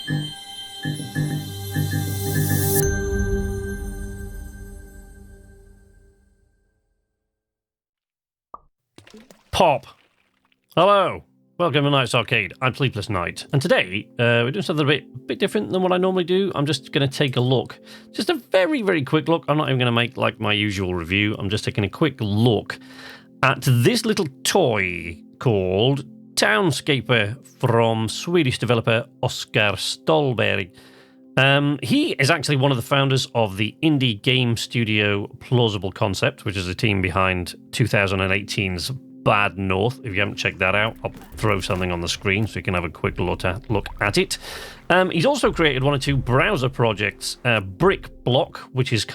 Pop. Hello. Welcome to Night's Arcade. I'm Sleepless Night, and today we're doing something a bit different than what I normally do. I'm just going to take a look, just a very, very quick look. I'm not even going to make like my usual review. I'm just taking a quick look at this little toy called Townscaper from Swedish developer Oskar Stålberg. He is actually one of the founders of the indie game studio Plausible Concept, which is the team behind 2018's Bad North. If you haven't checked that out, I'll throw something on the screen so you can have a quick look at it. He's also created one or two browser projects, Brick Block, which is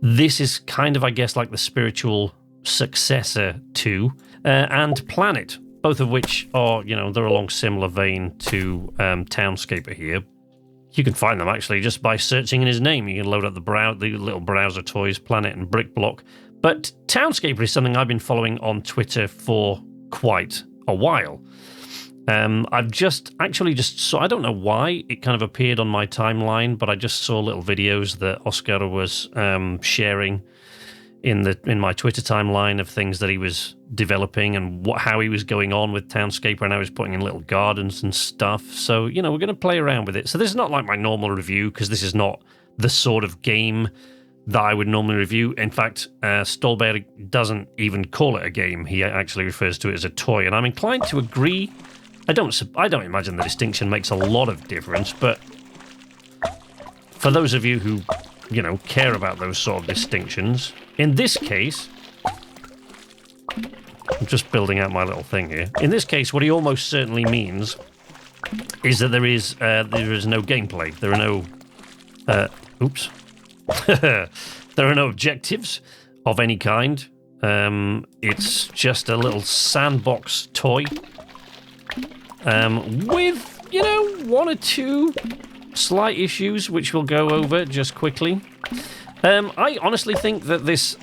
this is I guess, like the spiritual successor to, and Planet, both of which are, they're along similar vein to Townscaper here. You can find them actually just by searching in his name. You can load up the little browser toys, Planet and Brick Block. But Townscaper is something I've been following on Twitter for quite a while. I've just saw, I don't know why it kind of appeared on my timeline, but I just saw little videos that Oskar was sharing in my Twitter timeline of things that he was developing and how he was going on with Townscaper, and how he was putting in little gardens and stuff. So, we're going to play around with it. So this is not like my normal review, because this is not the sort of game that I would normally review. In fact, Stålberg doesn't even call it a game. He actually refers to it as a toy, and I'm inclined to agree. I don't imagine the distinction makes a lot of difference, but for those of you who, care about those sort of distinctions, in this case, I'm just building out my little thing here. In this case, what he almost certainly means is that there is no gameplay. There are no, there are no objectives of any kind. It's just a little sandbox toy with, one or two slight issues, which we'll go over just quickly. I honestly think that this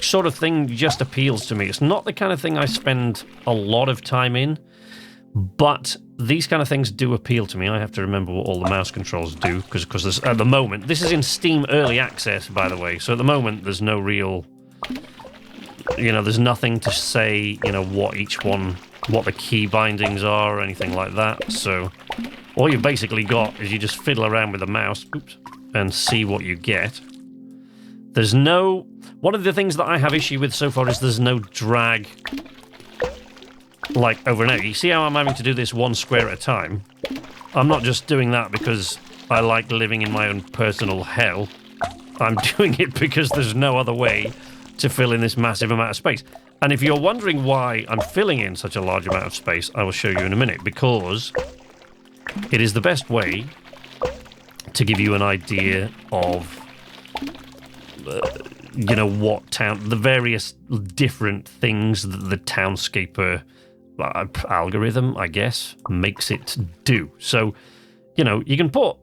sort of thing just appeals to me. It's not the kind of thing I spend a lot of time in, but these kind of things do appeal to me. I have to remember what all the mouse controls do, because at the moment, this is in Steam Early Access, by the way, so at the moment there's no real, there's nothing to say, what the key bindings are or anything like that. So all you've basically got is you just fiddle around with the mouse, and see what you get. One of the things that I have issue with so far is there's no drag, like over and over. You see how I'm having to do this one square at a time? I'm not just doing that because I like living in my own personal hell. I'm doing it because there's no other way to fill in this massive amount of space. And if you're wondering why I'm filling in such a large amount of space, I will show you in a minute, because it is the best way to give you an idea of the various different things that the Townscaper algorithm, I guess, makes it do. So, you can put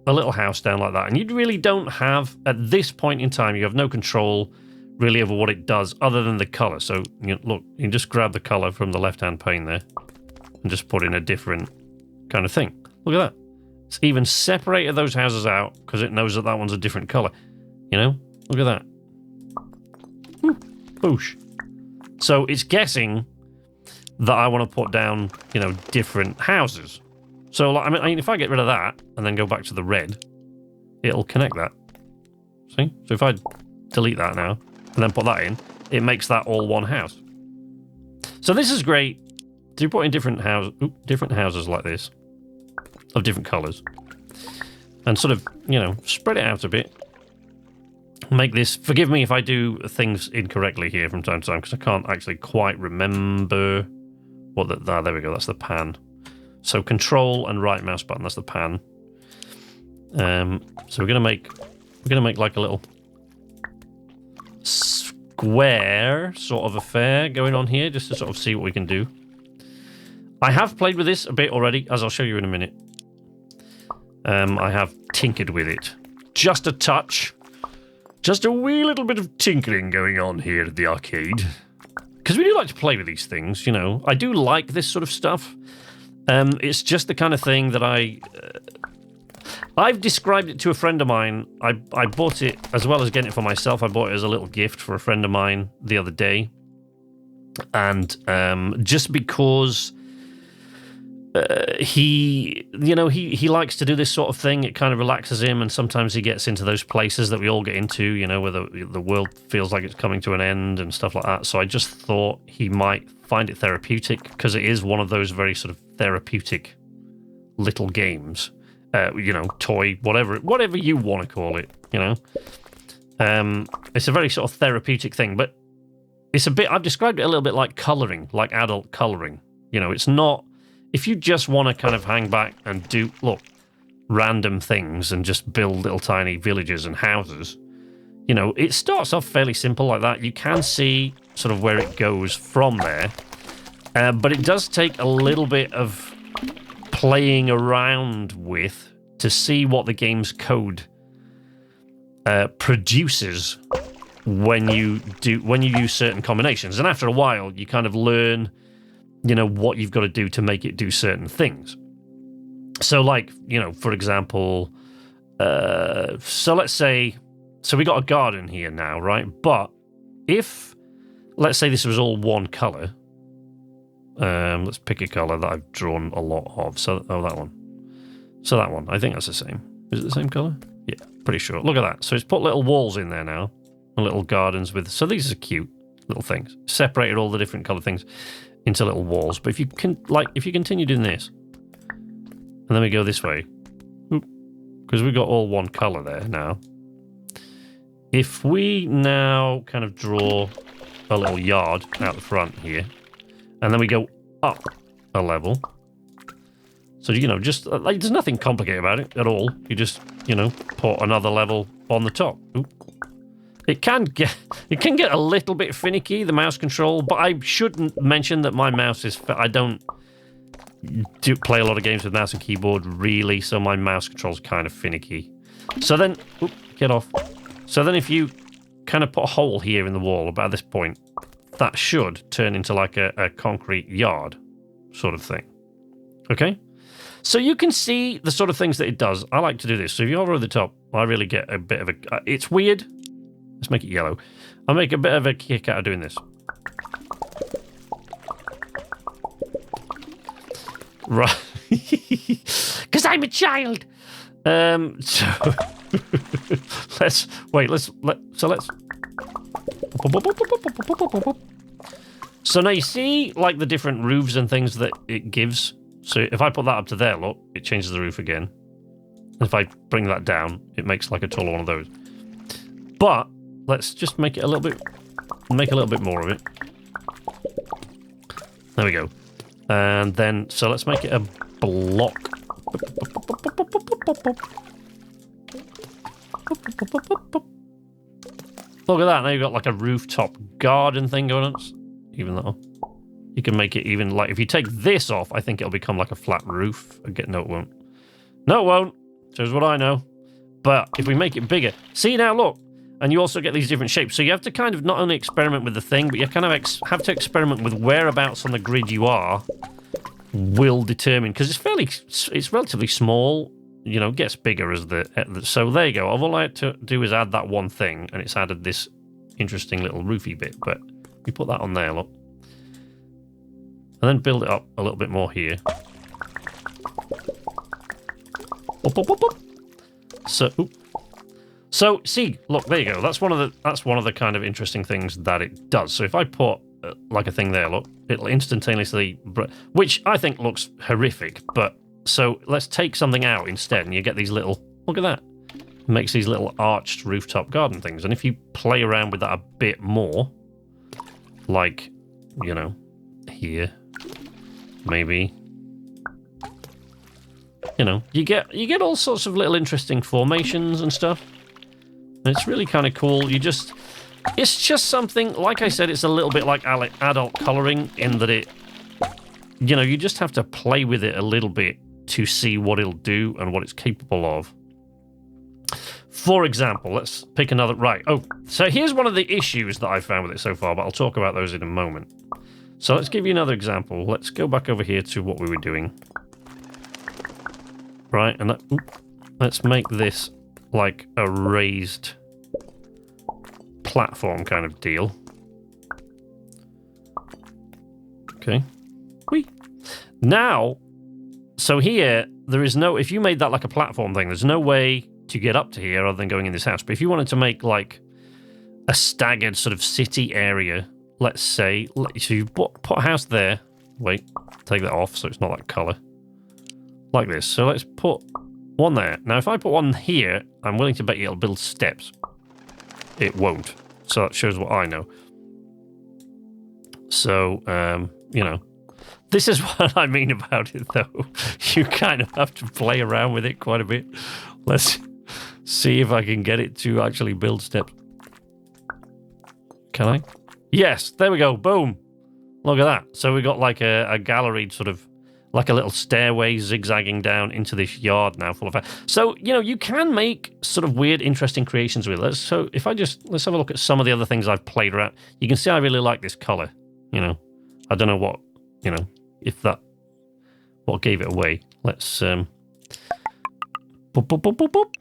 a little house down like that, and you really don't have, at this point in time, you have no control really over what it does other than the color. So, look, you can just grab the color from the left-hand pane there and just put in a different kind of thing. Look at that. It's even separated those houses out because it knows that one's a different color. Look at that. Boosh. So it's guessing that I want to put down, different houses. So, if I get rid of that and then go back to the red, it'll connect that. See? So if I delete that now and then put that in, it makes that all one house. So this is great to put in different houses like this, of different colors, and sort of, spread it out a bit. Make this, forgive me if I do things incorrectly here from time to time, because I can't actually quite remember what there we go, that's the pan. So control and right mouse button, that's the pan. So we're gonna make like a little square sort of affair going on here, just to sort of see what we can do. I have played with this a bit already, as I'll show you in a minute. I have tinkered with it just a touch. Just a wee little bit of tinkering going on here at the arcade. Because we do like to play with these things, I do like this sort of stuff. It's just the kind of thing that I've described it to a friend of mine. I bought it, as well as getting it for myself, I bought it as a little gift for a friend of mine the other day. And just because he likes to do this sort of thing, it kind of relaxes him, and sometimes he gets into those places that we all get into, where the world feels like it's coming to an end and stuff like that. So I just thought he might find it therapeutic, because it is one of those very sort of therapeutic little games. Toy, whatever you want to call it, It's a very sort of therapeutic thing, but it's a bit, I've described it a little bit like colouring, like adult colouring. It's not, if you just want to kind of hang back and do, random things and just build little tiny villages and houses, it starts off fairly simple like that. You can see sort of where it goes from there, but it does take a little bit of playing around with to see what the game's code produces when you use certain combinations. And after a while, you kind of learn, what you've got to do to make it do certain things. So, for example, so let's say, we got a garden here now, right? But if, let's say this was all one color. Let's pick a color that I've drawn a lot of. So, that one. So that one, I think that's the same. Is it the same color? Yeah, pretty sure. Look at that. So it's put little walls in there now, and little gardens with. So these are cute little things. Separated all the different color things into little walls. But if you continue doing this, and then we go this way, because we've got all one color there now. If we now kind of draw a little yard out the front here, and then we go up a level. So, just there's nothing complicated about it at all. You just, put another level on the top. Ooh. It can get a little bit finicky, the mouse control, but I shouldn't mention that my mouse is, I don't play a lot of games with mouse and keyboard, really, so my mouse control's kind of finicky. So then, get off. So then if you kind of put a hole here in the wall about this point, that should turn into like a concrete yard sort of thing. Okay? So you can see the sort of things that it does. I like to do this. So if you hover over the top, I really get a bit of a... it's weird. Let's make it yellow. I'll make a bit of a kick out of doing this. Right. Because I'm a child. So... let's... So now you see, the different roofs and things that it gives. So if I put that up to there, look, it changes the roof again. If I bring that down, it makes like a taller one of those. But let's just make it a little bit more of it. There we go. And then, so let's make it a block. Look at that, now you've got like a rooftop garden thing going on. Even though you can make it even if you take this off, I think it'll become like a flat roof. Again, no, it won't. No, it won't. Shows what I know. But if we make it bigger, see now, look, and you also get these different shapes. So you have to kind of not only experiment with the thing, but you kind of have to experiment with whereabouts on the grid you are. Will determine, because it's relatively small. It gets bigger as so there you go. All I had to do is add that one thing, and it's added this interesting little roofy bit. But we put that on there, look. And then build it up a little bit more here. So see, look, there you go. That's one of the kind of interesting things that it does. So if I put like a thing there, look, it'll instantaneously, which I think looks horrific. But so let's take something out instead, and you get these little. Look at that. It makes these little arched rooftop garden things, and if you play around with that a bit more, like, here, maybe. You get all sorts of little interesting formations and stuff. And it's really kind of cool. It's just something, like I said, it's a little bit like adult colouring in that it, you just have to play with it a little bit to see what it'll do and what it's capable of. For example, let's pick another, right. Oh, so here's one of the issues that I've found with it so far, but I'll talk about those in a moment. So let's give you another example. Let's go back over here to what we were doing. right? And let's make this like a raised platform kind of deal. Okay. Whee. Now, so here, there is no... If you made that like a platform thing, there's no way to get up to here other than going in this house. But if you wanted to make like a staggered sort of city area, let's say, so you put a house there. Wait, take that off so it's not that colour. Like this. So let's put one there. Now, if I put one here, I'm willing to bet you it'll build steps. It won't. So that shows what I know. So, you know, this is what I mean about it, though. You kind of have to play around with it quite a bit. Let's see if I can get it to actually build steps. Can I? Yes, there we go. Boom. Look at that. So we got like a gallery sort of, like a little stairway zigzagging down into this yard now full of... So, you know, you can make sort of weird, interesting creations with it. So if let's have a look at some of the other things I've played around. You can see I really like this colour, you know. I don't know what, you know, if that, what gave it away. Let's, boop, boop, boop, boop, boop.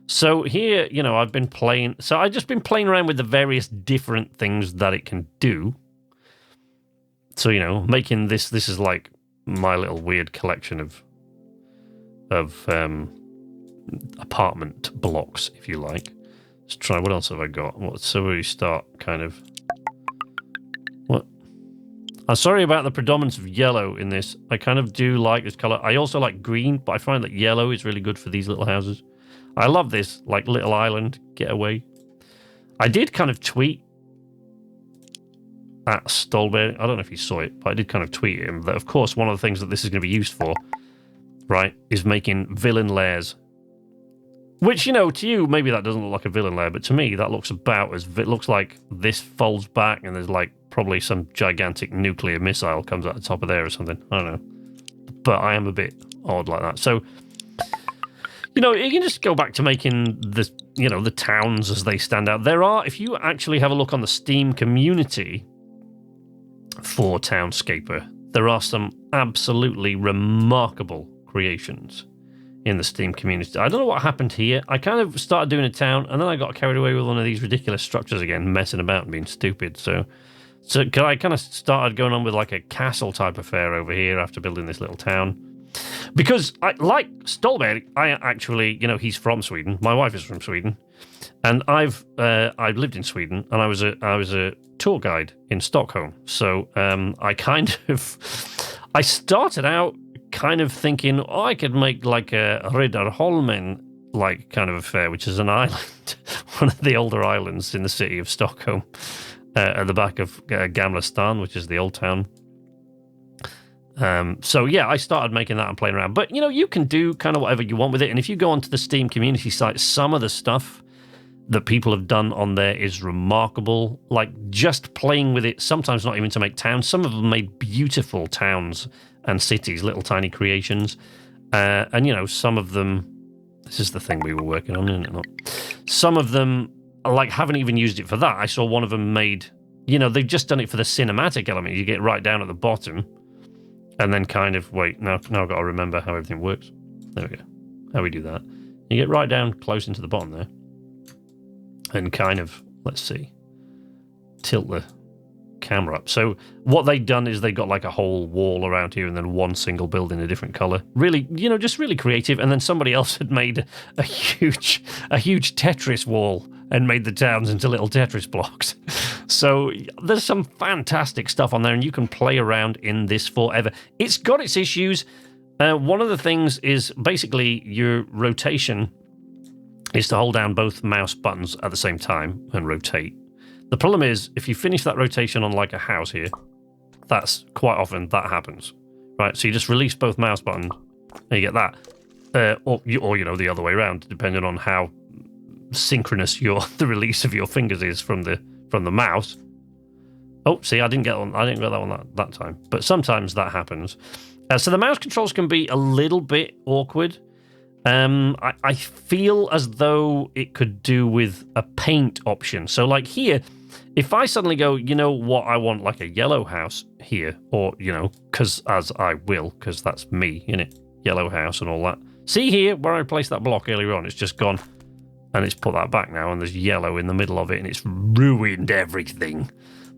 So here, you know, I've just been playing around with the various different things that it can do. So, you know, making this is like my little weird collection of apartment blocks, if you like. Let's try, what else have I got? So we start kind of... What? I'm sorry about the predominance of yellow in this. I kind of do like this colour. I also like green, but I find that yellow is really good for these little houses. I love this, like, little island getaway. I did kind of tweet at Stålberg. I don't know if you saw it, but I did kind of tweet him that, of course, one of the things that this is going to be used for, right, is making villain lairs. Which, you know, to you, maybe that doesn't look like a villain lair, but to me, that looks about as... It looks like this folds back and there's, like, probably some gigantic nuclear missile comes out the top of there or something. I don't know. But I am a bit odd like that. So... You know, you can just go back to making the, you know, the towns as they stand out. There are, if you actually have a look on the Steam community for Townscaper, there are some absolutely remarkable creations in the Steam community. I don't know what happened here. I kind of started doing a town, and then I got carried away with one of these ridiculous structures again, messing about and being stupid. So I kind of started going on with like a castle type affair over here after building this little town. Because, like Stålberg, I actually, you know, he's from Sweden. My wife is from Sweden. And I've lived in Sweden, and I was a tour guide in Stockholm. So I started out kind of thinking, oh, I could make like a Riddarholmen like kind of affair, which is an island, one of the older islands in the city of Stockholm, at the back of Gamla Stan, which is the old town. So yeah, I started making that and playing around. But, you know, you can do kind of whatever you want with it. And if you go onto the Steam community site, some of the stuff that people have done on there is remarkable. Like, just playing with it, sometimes not even to make towns. Some of them made beautiful towns and cities, little tiny creations. And, you know, some of them... This is the thing we were working on, isn't it? Not? Some of them, like, haven't even used it for that. I saw one of them made... You know, they've just done it for the cinematic element. You get right down at the bottom... And then kind of, wait, now I've got to remember how everything works. There we go. How we do that. You get right down close into the bottom there. And kind of, let's see, tilt the camera up. So what they've done is they got like a whole wall around here and then one single building a different color. Really, you know, just really creative. And then somebody else had made a huge Tetris wall and made the towns into little Tetris blocks. So there's some fantastic stuff on there, and you can play around in this forever. It's got its issues. One of the things is basically your rotation is to hold down both mouse buttons at the same time and rotate. The problem is, if you finish that rotation on like a house here, that's quite often that happens, right? So you just release both mouse buttons and you get that. Or you know, the other way around, depending on how synchronous the release of your fingers is from the mouse. Oh, see, I didn't get that one that time. But sometimes that happens. So the mouse controls can be a little bit awkward. I feel as though it could do with a paint option. So like here, if I suddenly go, you know what, I want like a yellow house here, or, you know, because as I will, because that's me, innit? Yellow house and all that. See here, where I placed that block earlier on, it's just gone, and it's put that back now, and there's yellow in the middle of it, and it's ruined everything.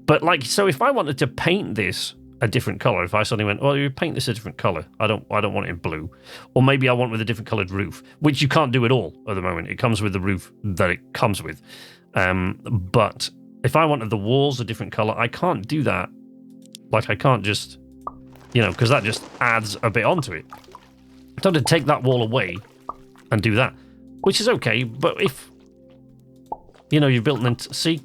But, like, so if I wanted to paint this a different color, if I suddenly went, well, you paint this a different color, I don't want it in blue, or maybe I want with a different colored roof, which you can't do at all at the moment. It comes with the roof that it comes with. But if I wanted the walls a different color, I can't do that. Like, I can't just, you know, because that just adds a bit onto it. I have to take that wall away and do that, which is okay. But if, you know, you've built an, see,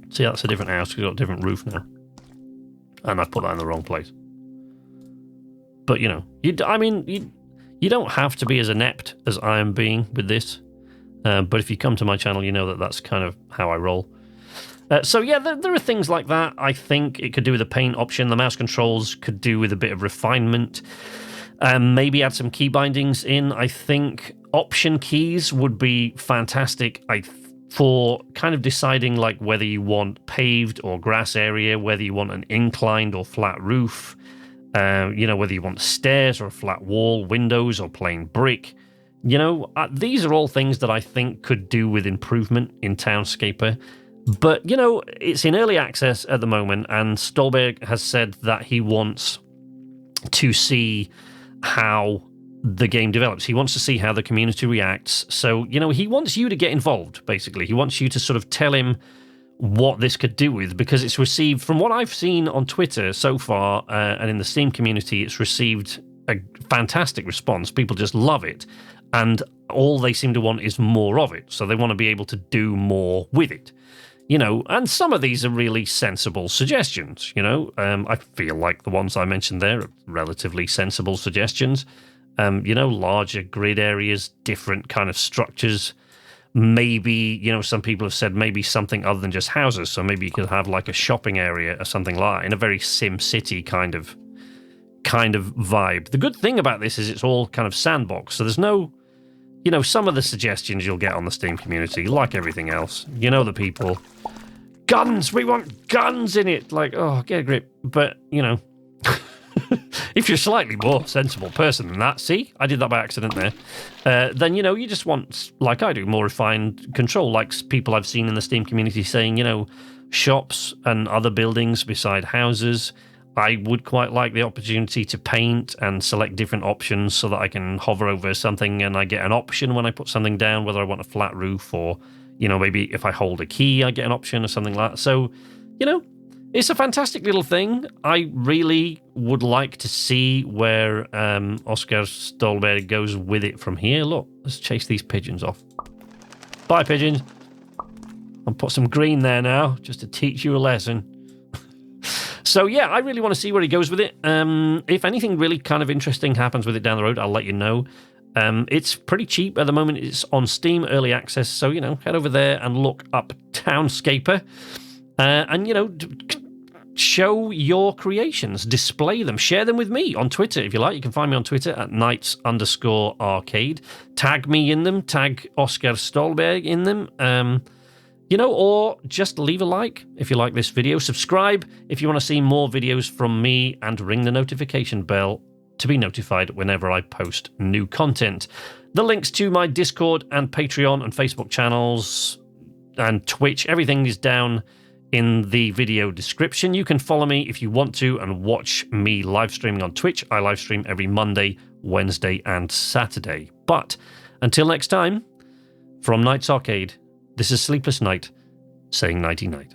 that's a different house. We've got a different roof now. And I put that in the wrong place. But, you know, you don't have to be as inept as I am being with this. But if you come to my channel, you know that that's kind of how I roll. So, yeah, there are things like that. I think it could do with the paint option. The mouse controls could do with a bit of refinement. Maybe add some key bindings in. I think option keys would be fantastic. For kind of deciding like whether you want paved or grass area, whether you want an inclined or flat roof, you know, whether you want stairs or a flat wall, windows or plain brick. You know, these are all things that I think could do with improvement in Townscaper. But, you know, it's in early access at the moment, and Stålberg has said that he wants to see how the game develops. He wants to see how the community reacts. So, you know, he wants you to get involved, basically. He wants you to sort of tell him what this could do with, because it's received, from what I've seen on Twitter so far, and in the Steam community, it's received a fantastic response. People just love it. And all they seem to want is more of it. So they want to be able to do more with it. You know, and some of these are really sensible suggestions, you know. I feel like the ones I mentioned there are relatively sensible suggestions. You know, larger grid areas, different kind of structures. Maybe, you know, some people have said maybe something other than just houses. So maybe you could have like a shopping area or something like that, in a very Sim City kind of vibe. The good thing about this is it's all kind of sandbox. So there's no, you know, some of the suggestions you'll get on the Steam community, like everything else, you know, the people, guns, we want guns in it. Like, oh, get a grip. But, you know, if you're a slightly more sensible person than that, see, I did that by accident there, then, you know, you just want, like I do, more refined control, like people I've seen in the Steam community saying, you know, shops and other buildings beside houses. I would quite like the opportunity to paint and select different options so that I can hover over something and I get an option when I put something down, whether I want a flat roof or, you know, maybe if I hold a key, I get an option or something like that. So, you know, it's a fantastic little thing. I really would like to see where Oskar Stålberg goes with it from here. Look, let's chase these pigeons off. Bye, pigeons. I'll put some green there now, just to teach you a lesson. So, yeah, I really want to see where he goes with it. If anything really kind of interesting happens with it down the road, I'll let you know. It's pretty cheap at the moment. It's on Steam Early Access. So, you know, head over there and look up Townscaper. And, you know, show your creations. Display them. Share them with me on Twitter, if you like. You can find me on Twitter at knights_arcade. Tag me in them. Tag Oskar Stålberg in them. You know, or just leave a like if you like this video. Subscribe if you want to see more videos from me, and ring the notification bell to be notified whenever I post new content. The links to my Discord and Patreon and Facebook channels and Twitch, everything is down in the video description. You can follow me if you want to and watch me live streaming on Twitch. I live stream every Monday, Wednesday, and Saturday. But until next time, from Knights Arcade, this is Sleepless Knight, saying nighty-night.